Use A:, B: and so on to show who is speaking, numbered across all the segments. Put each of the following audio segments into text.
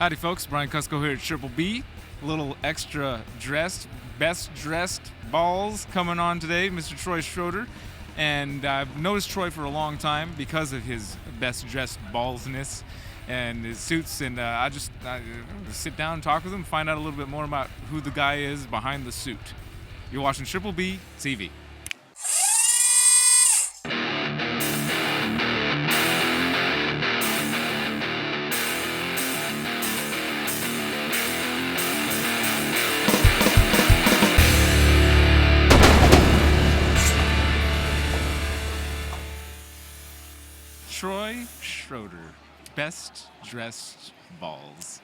A: Howdy folks, Brian Cusco here at Triple B. A little extra dressed, best dressed balls coming on today, Mr. Troy Schroeder. And I've noticed Troy for a long time because of his best dressed ballsness and his suits. And I sit down and talk with him, find out a little bit more about who the guy is behind the suit. You're watching Triple B TV. Troy Schroeder, best dressed balls.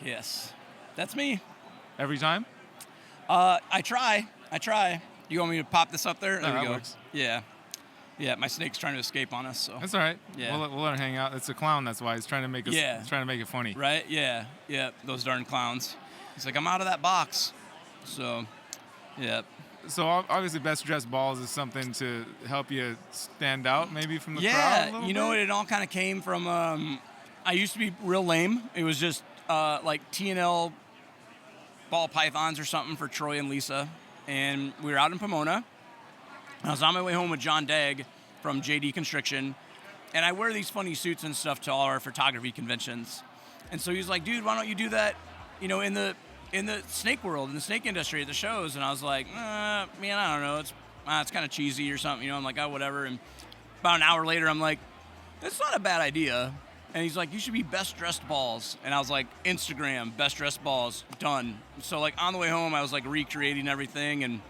B: Yes. That's me.
A: Every time?
B: I try. You want me to pop this up there?
A: No,
B: There we
A: that
B: go.
A: works.
B: Yeah, my snake's trying to escape on us, so.
A: That's all right.
B: Yeah.
A: We'll let it hang out. It's a clown, that's why. He's trying to make us.
B: Yeah.
A: He's trying to make it funny.
B: Right? Yeah, those darn clowns. He's like, I'm out of that box. So, yeah.
A: So obviously, best dressed balls is something to help you stand out, maybe from the crowd. A
B: Yeah,
A: little
B: you know
A: bit?
B: what? It all kind of came from, I used to be real lame. It was just like T&L ball pythons or something for Troy and Lisa. And we were out in Pomona. I was on my way home with John Dagg from JD Constriction. And I wear these funny suits and stuff to all our photography conventions. And so he was like, dude, why don't you do that, in the snake world, in the snake industry at the shows? And I was like, man, I don't know. It's kind of cheesy or something. I'm like, oh, whatever. And about an hour later, I'm like, that's not a bad idea. And he's like, you should be best dressed balls. And I was like, Instagram, best dressed balls, done. So like on the way home, I was like recreating everything, and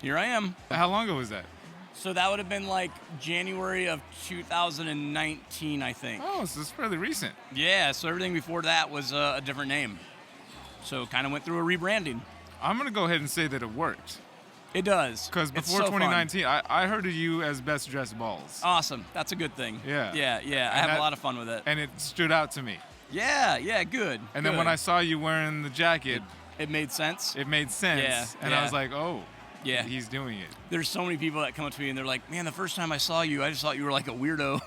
B: here I am.
A: How long ago was that?
B: So that would have been like January of 2019, I think.
A: Oh, so it's fairly recent.
B: Yeah, so everything before that was a different name. So kind of went through a rebranding.
A: I'm gonna go ahead and say that it worked.
B: It does.
A: Because
B: It's
A: before
B: so fun.
A: 2019, I heard of you as best dressed balls.
B: Awesome. That's a good thing.
A: Yeah.
B: Yeah. I have a lot of fun with it.
A: And it stood out to me.
B: Yeah, good.
A: And then when I saw you wearing the jacket,
B: It made sense.
A: it made sense.
B: Yeah,
A: And I was like, oh,
B: Yeah.
A: he's doing it.
B: There's so many people that come up to me and they're like, man, the first time I saw you, I just thought you were like a weirdo.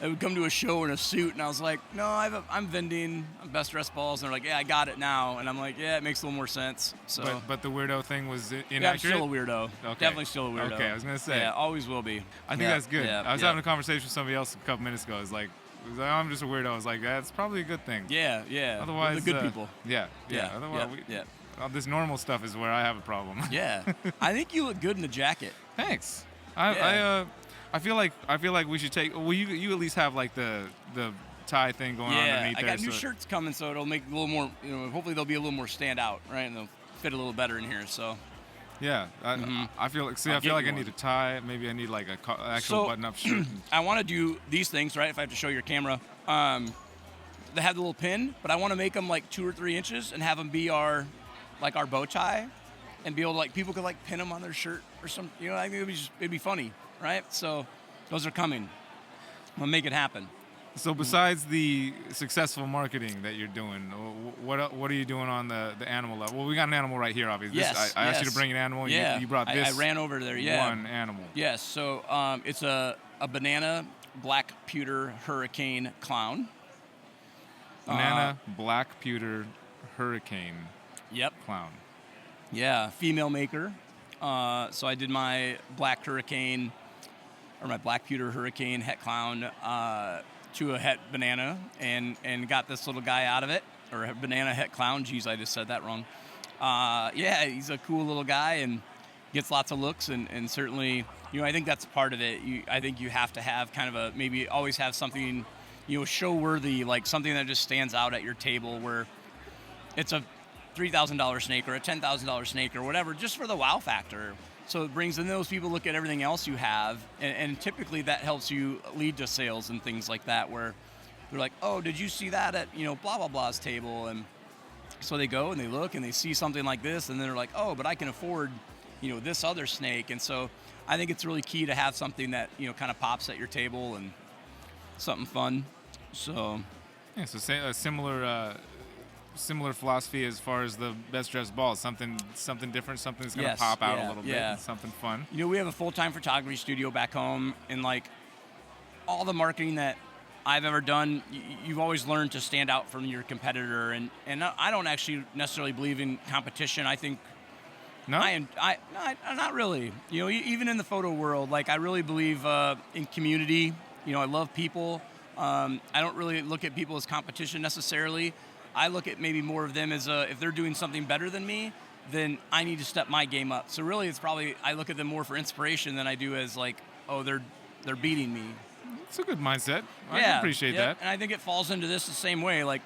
B: I would come to a show in a suit, and I was like, no, I'm vending. I'm best dressed balls. And they're like, yeah, I got it now. And I'm like, yeah, it makes a little more sense. So,
A: But the weirdo thing was inaccurate?
B: yeah, I'm still a weirdo.
A: Okay.
B: Definitely still a weirdo.
A: Okay, I was going to say.
B: Yeah, always will be.
A: I think that's good.
B: Yeah,
A: I was having a conversation with somebody else a couple minutes ago. It was like, I'm just a weirdo. I was like, that's probably a good thing.
B: Yeah.
A: Otherwise,
B: We're the good people.
A: Yeah. Otherwise, all this normal stuff is where I have a problem.
B: Yeah. I think you look good in the jacket.
A: Thanks. I feel like we should take. Well, you at least have like the tie thing going on underneath
B: I
A: there.
B: got new shirts coming, so it'll make a little more. Hopefully they'll be a little more stand out, right? And they'll fit a little better in here. So.
A: Yeah, I feel like. See, I feel like I need a tie. Maybe I need like a actual button-up shirt.
B: I want to do these things, right? If I have to show your camera, they have the little pin, but I want to make them like 2 or 3 inches and have them be our bow tie, and be able to like people could like pin them on their shirt or some. I think it'd be funny, right? So those are coming. I'm gonna make it happen.
A: So besides the successful marketing that you're doing, what are you doing on the animal level? Well, we got an animal right here, obviously.
B: Yes,
A: I asked you to bring an animal.
B: Yeah,
A: You brought this.
B: I ran over there. Yeah,
A: one animal.
B: Yes. So it's a banana black pewter hurricane clown.
A: Banana black pewter hurricane.
B: Yep.
A: Clown.
B: Yeah, female maker. So I did my black hurricane, or my black pewter hurricane het clown to a het banana, and got this little guy out of it, or a banana het clown. Geez, I just said that wrong. Yeah, he's a cool little guy and gets lots of looks, and certainly, I think that's part of it. I think you have to have kind of maybe always have something, show worthy, like something that just stands out at your table, where it's a $3,000 snake or a $10,000 snake or whatever, just for the wow factor. So it brings in those people, look at everything else you have, and typically that helps you lead to sales and things like that, where they're like, oh, did you see that at, blah, blah, blah's table? And so they go and they look and they see something like this, and they're like, oh, but I can afford, this other snake. And so I think it's really key to have something that, kind of pops at your table and something fun. So.
A: Yeah, so say a similar philosophy as far as the best dressed balls. Something different, something that's going to pop out a little bit, something fun.
B: We have a full-time photography studio back home, and like all the marketing that I've ever done, you've always learned to stand out from your competitor, and I don't actually necessarily believe in competition. I think
A: No?
B: not really. You know, even in the photo world, like I really believe in community. You know, I love people. I don't really look at people as competition necessarily. I look at maybe more of them as if they're doing something better than me, then I need to step my game up. So really, it's probably I look at them more for inspiration than I do as like, oh, they're beating me.
A: It's a good mindset. I can appreciate that.
B: And I think it falls into this the same way. Like,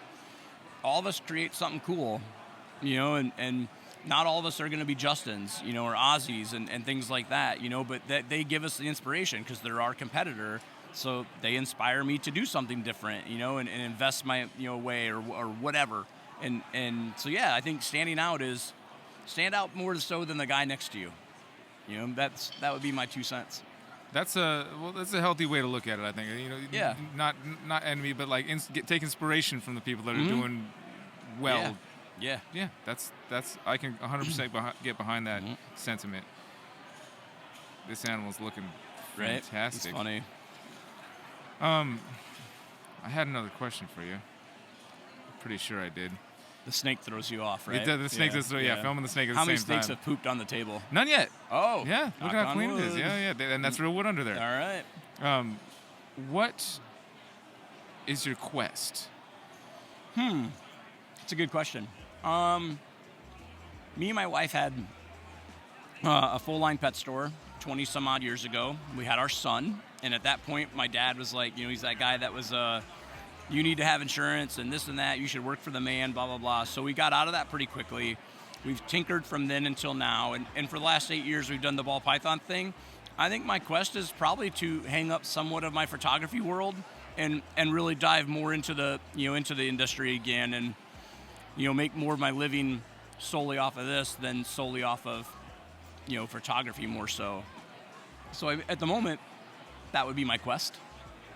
B: all of us create something cool, you know, and not all of us are going to be Justins, you know, or Aussies and things like that, you know, but that they give us the inspiration because they're our competitor. So they inspire me to do something different, you know, and invest my, you know, way or whatever. And so, yeah, I think stand out more so than the guy next to you. You know, that would be my 2 cents.
A: That's a healthy way to look at it, I think. You know,
B: Yeah.
A: Not envy, but like take inspiration from the people that are doing well.
B: Yeah.
A: Yeah, that's I can 100% get behind that sentiment. This animal's looking
B: Right?
A: fantastic.
B: It's funny.
A: I had another question for you. I'm pretty sure I did.
B: The snake throws you off, right?
A: The snake does. Yeah, filming the snake at the
B: How
A: same
B: many snakes
A: time.
B: have pooped on the table?
A: None yet.
B: Oh.
A: Yeah, look
B: knock
A: at how
B: on
A: clean it is.
B: wood.
A: Yeah, and that's real wood under there.
B: All right.
A: What is your quest?
B: It's a good question. Me and my wife had a full-line pet store 20 some odd years ago. We had our son, and at that point, my dad was like, you know, he's that guy that was, you need to have insurance and this and that. You should work for the man, blah, blah, blah. So we got out of that pretty quickly. We've tinkered from then until now, and for the last 8 years, we've done the ball python thing. I think my quest is probably to hang up somewhat of my photography world and really dive more into the, you know, into the industry again, and, you know, make more of my living solely off of this than solely off of, you know, photography more so. So at the moment, that would be my quest.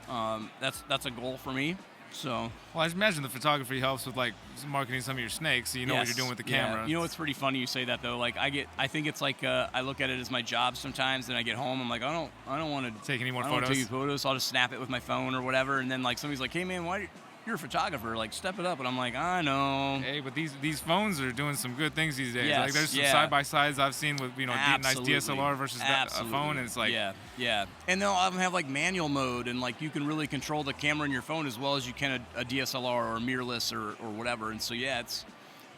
B: That's a goal for me. So,
A: well, I imagine the photography helps with like marketing some of your snakes, so you know what you're doing with the camera.
B: Yeah. You know, it's pretty funny you say that though. Like I think it's like I look at it as my job sometimes. Then I get home, I'm like, I don't want to
A: take any more
B: I don't
A: photos.
B: want to take photos. So I'll just snap it with my phone or whatever. And then like somebody's like, hey man, why? You're a photographer, like step it up. And I'm like, I know.
A: Hey, but these phones are doing some good things these days.
B: Yes,
A: like there's some side by sides I've seen with, you know, nice DSLR versus a phone, and it's like
B: yeah. And they'll often have like manual mode, and like you can really control the camera in your phone as well as you can a DSLR or mirrorless or whatever. And so yeah,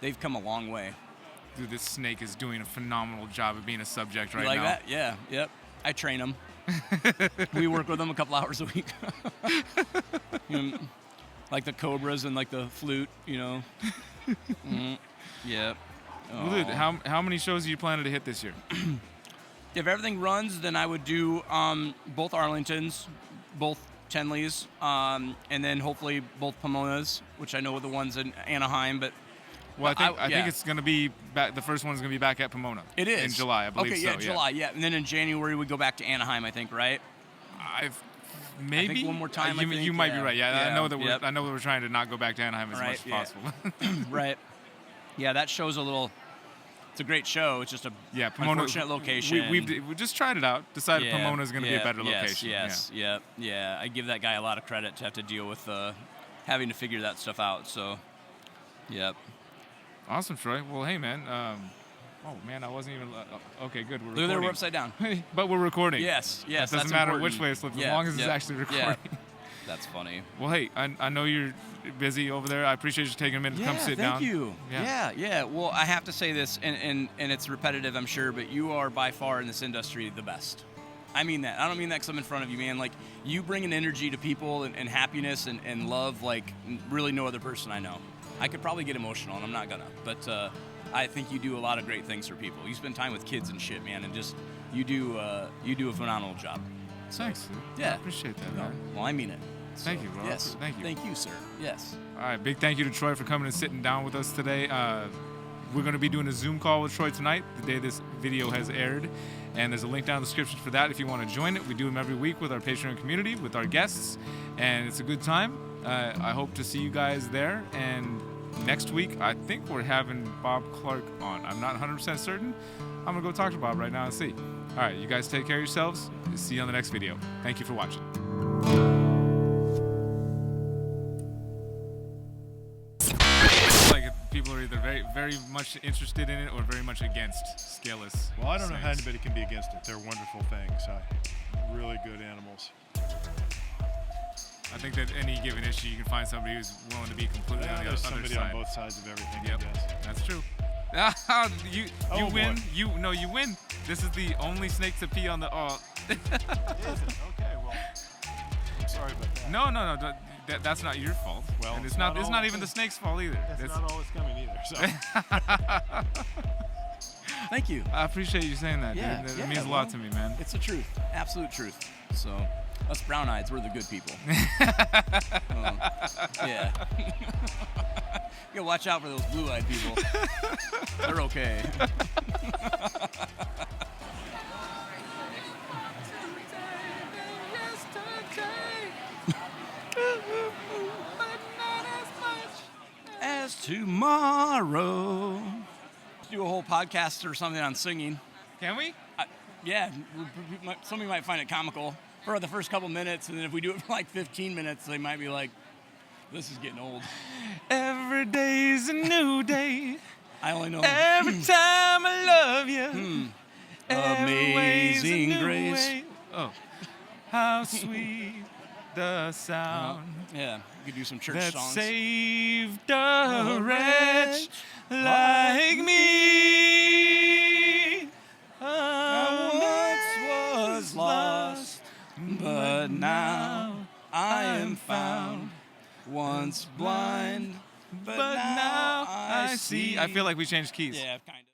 B: they've come a long way.
A: Dude, this snake is doing a phenomenal job of being a subject right
B: you like
A: now.
B: That? Yeah. Yep. I train them. We work with them a couple hours a week. You know, like the cobras and like the flute, you know. Yep.
A: Well, dude, how many shows are you planning to hit this year?
B: If everything runs, then I would do both Arlingtons, both Tenleys, and then hopefully both Pomonas, which I know are the ones in Anaheim. But
A: well, I think it's going to be back. The first one's going to be back at Pomona.
B: It is
A: in July, I believe.
B: Okay, yeah, July, yeah, and then in January we go back to Anaheim, I think, right?
A: Maybe
B: I think one more time.
A: You might be right. Yeah, I know that we're trying to not go back to Anaheim as much as possible.
B: Right. Yeah, that show's it's a great show. It's just a
A: Pomona,
B: unfortunate location.
A: We just tried it out. Decided Pomona is going to be a better location.
B: Yes. I give that guy a lot of credit to have to deal with having to figure that stuff out. So, yep.
A: Awesome, Troy. Well, hey, man. Oh man, I wasn't even. Okay, good. We're recording.
B: Look, we're upside down.
A: But we're recording.
B: Yes.
A: It doesn't matter which way it slips, as long as it's actually recording.
B: Yeah. That's funny.
A: Well, hey, I know you're busy over there. I appreciate you taking a minute to come sit down.
B: Thank you. Yeah. Well, I have to say this, and it's repetitive, I'm sure, but you are by far in this industry the best. I mean that. I don't mean that because I'm in front of you, man. Like, you bring an energy to people and happiness and love like really no other person I know. I could probably get emotional, and I'm not gonna, but I think you do a lot of great things for people. You spend time with kids and shit, man, and just you do a phenomenal job. So,
A: thanks. Dude.
B: Yeah,
A: I appreciate that, man.
B: Well, I mean it.
A: Thank you, bro.
B: Yes.
A: Thank you.
B: Thank you, sir. Yes.
A: All right, big thank you to Troy for coming and sitting down with us today. We're going to be doing a Zoom call with Troy tonight, the day this video has aired. And there's a link down in the description for that if you want to join it. We do them every week with our Patreon community, with our guests, and it's a good time. I hope to see you guys there. And next week, I think we're having Bob Clark on. I'm not 100% certain. I'm going to go talk to Bob right now and see. All right, you guys take care of yourselves. See you on the next video. Thank you for watching. people are either very much interested in it or very much against scaleless.
C: Well, I don't know how
A: snakes.
C: anybody can be against it. They're wonderful things. Really good animals.
A: I think that any given issue, you can find somebody who's willing to be completely on the
C: There's
A: other
C: somebody
A: side.
C: on both sides of everything,
A: Yep,
C: I guess.
A: that's true. you
C: Oh,
A: win.
C: boy.
A: You win. This is the only snake to pee on the. Oh.
C: Is it? Okay, well, I'm sorry about that.
A: No. That's not your fault.
C: Well,
A: and
C: it's
A: it's not
C: not all-
A: even the snake's fault either.
C: That's
A: It's-
C: not always coming either. So.
B: Thank you.
A: I appreciate you saying that,
B: Yeah,
A: dude. That
B: yeah,
A: means a
B: well,
A: lot to me, man.
B: It's the truth, absolute truth. So us brown-eyes, we're the good people. Yeah. You gotta watch out for those blue-eyed people. They're okay. As tomorrow. Let's do a whole podcast or something on singing.
A: Can we?
B: Yeah, somebody might find it comical for the first couple minutes, and then if we do it for like 15 minutes, they might be like, this is getting old.
A: Every day's a new day.
B: I only know
A: Every time I love you. Every way's a
B: Amazing
A: new
B: Grace.
A: way. Oh, how sweet the sound
B: Yeah, you could do some church
A: that
B: songs.
A: saved a wretch like me.
B: I once was lost, but now I am found. Once blind, but now I see.
A: I feel like we changed keys.
B: Yeah, kind of.